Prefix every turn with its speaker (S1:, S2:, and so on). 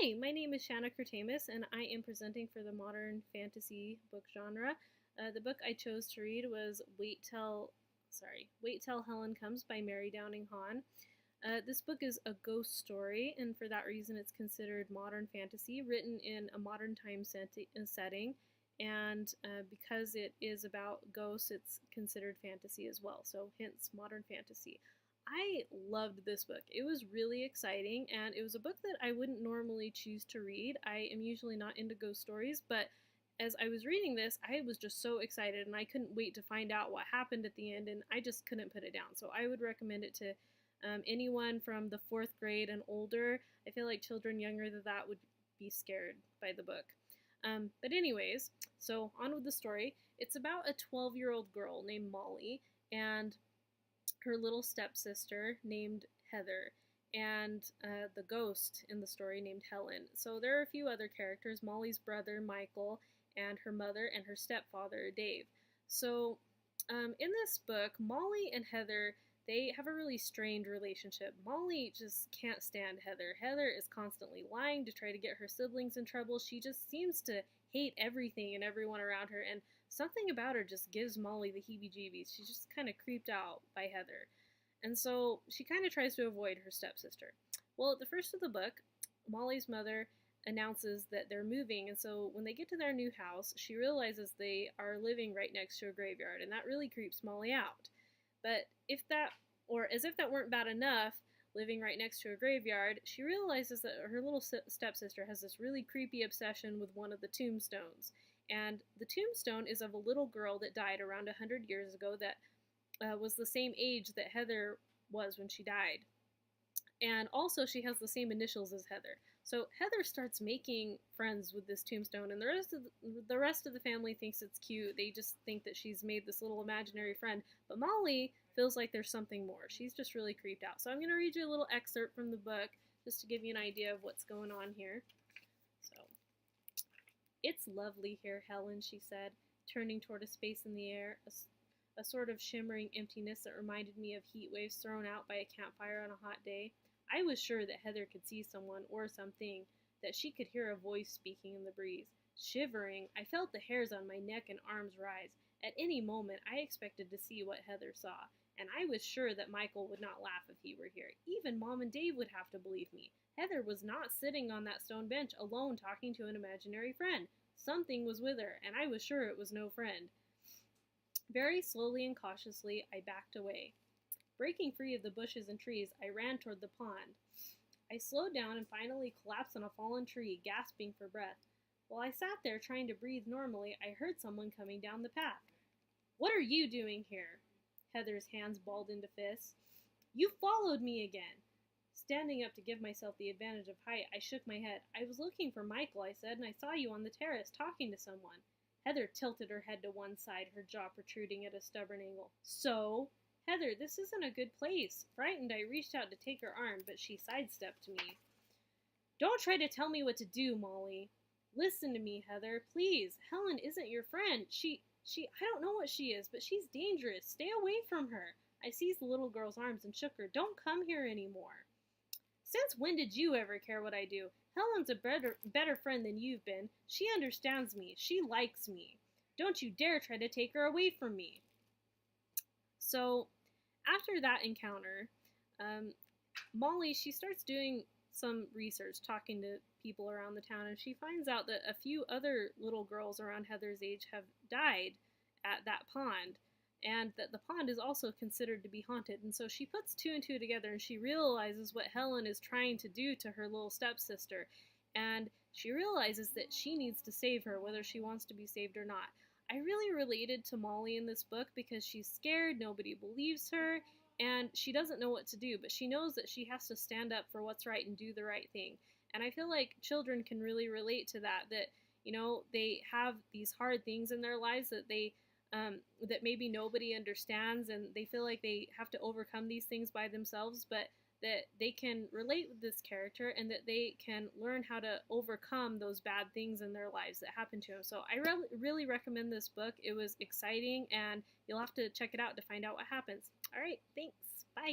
S1: Hi, my name is Shanna Kurtamis, and I am presenting for the modern fantasy book genre. The book I chose to read was Wait Till Helen Comes by Mary Downing Hahn. This book is a ghost story, and for that reason, it's considered modern fantasy, written in a modern time setting. And because it is about ghosts, it's considered fantasy as well. So, hence modern fantasy. I loved this book. It was really exciting, and it was a book that I wouldn't normally choose to read. I am usually not into ghost stories, but as I was reading this, I was just so excited, and I couldn't wait to find out what happened at the end, and I just couldn't put it down. So I would recommend it to anyone from the fourth grade and older. I feel like children younger than that would be scared by the book. But anyways, so on with the story. It's about a 12-year-old girl named Molly, and her little stepsister named Heather, and the ghost in the story named Helen. So there are a few other characters: Molly's brother Michael, and her mother and her stepfather Dave. So in this book, Molly and Heather, they have a really strained relationship. Molly just can't stand Heather. Heather is constantly lying to try to get her siblings in trouble. She just seems to hate everything and everyone around her, and something about her just gives Molly the heebie-jeebies. She's just kind of creeped out by Heather. And so she kind of tries to avoid her stepsister. Well, at the first of the book, Molly's mother announces that they're moving, and so when they get to their new house, she realizes they are living right next to a graveyard, and that really creeps Molly out. But as if that weren't bad enough, living right next to a graveyard, she realizes that her little stepsister has this really creepy obsession with one of the tombstones. And the tombstone is of a little girl that died around 100 years ago that was the same age that Heather was when she died. And also, she has the same initials as Heather. So Heather starts making friends with this tombstone, and the rest of the family thinks it's cute. They just think that she's made this little imaginary friend. But Molly feels like there's something more. She's just really creeped out. So I'm going to read you a little excerpt from the book just to give you an idea of what's going on here. So, "It's lovely here, Helen," she said, turning toward a space in the air, a sort of shimmering emptiness that reminded me of heat waves thrown out by a campfire on a hot day. I was sure that Heather could see someone or something, that she could hear a voice speaking in the breeze. Shivering, I felt the hairs on my neck and arms rise. At any moment, I expected to see what Heather saw, and I was sure that Michael would not laugh if he were here. Even Mom and Dave would have to believe me. Heather was not sitting on that stone bench alone talking to an imaginary friend. Something was with her, and I was sure it was no friend. Very slowly and cautiously, I backed away. Breaking free of the bushes and trees, I ran toward the pond. I slowed down and finally collapsed on a fallen tree, gasping for breath. While I sat there trying to breathe normally, I heard someone coming down the path. "What are you doing here?" Heather's hands balled into fists. "You followed me again." Standing up to give myself the advantage of height, I shook my head. "I was looking for Michael," I said, "and I saw you on the terrace talking to someone." Heather tilted her head to one side, her jaw protruding at a stubborn angle. "So?" "Heather, this isn't a good place." Frightened, I reached out to take her arm, but she sidestepped me. "Don't try to tell me what to do, Molly." "Listen to me, Heather, please. Helen isn't your friend. I don't know what she is, but she's dangerous. Stay away from her." I seized the little girl's arms and shook her. "Don't come here anymore." "Since when did you ever care what I do? Helen's a better friend than you've been. She understands me. She likes me. Don't you dare try to take her away from me." So, after that encounter, Molly, she starts doing some research, talking to people around the town, and she finds out that a few other little girls around Heather's age have died at that pond, and that the pond is also considered to be haunted. And so she puts two and two together, and she realizes what Helen is trying to do to her little stepsister, and she realizes that she needs to save her, whether she wants to be saved or not. I really related to Molly in this book because she's scared, nobody believes her, and she doesn't know what to do, but she knows that she has to stand up for what's right and do the right thing. And I feel like children can really relate to that, they have these hard things in their lives that maybe nobody understands, and they feel like they have to overcome these things by themselves, but that they can relate with this character and that they can learn how to overcome those bad things in their lives that happen to them. So I really recommend this book. It was exciting, and you'll have to check it out to find out what happens. All right, thanks.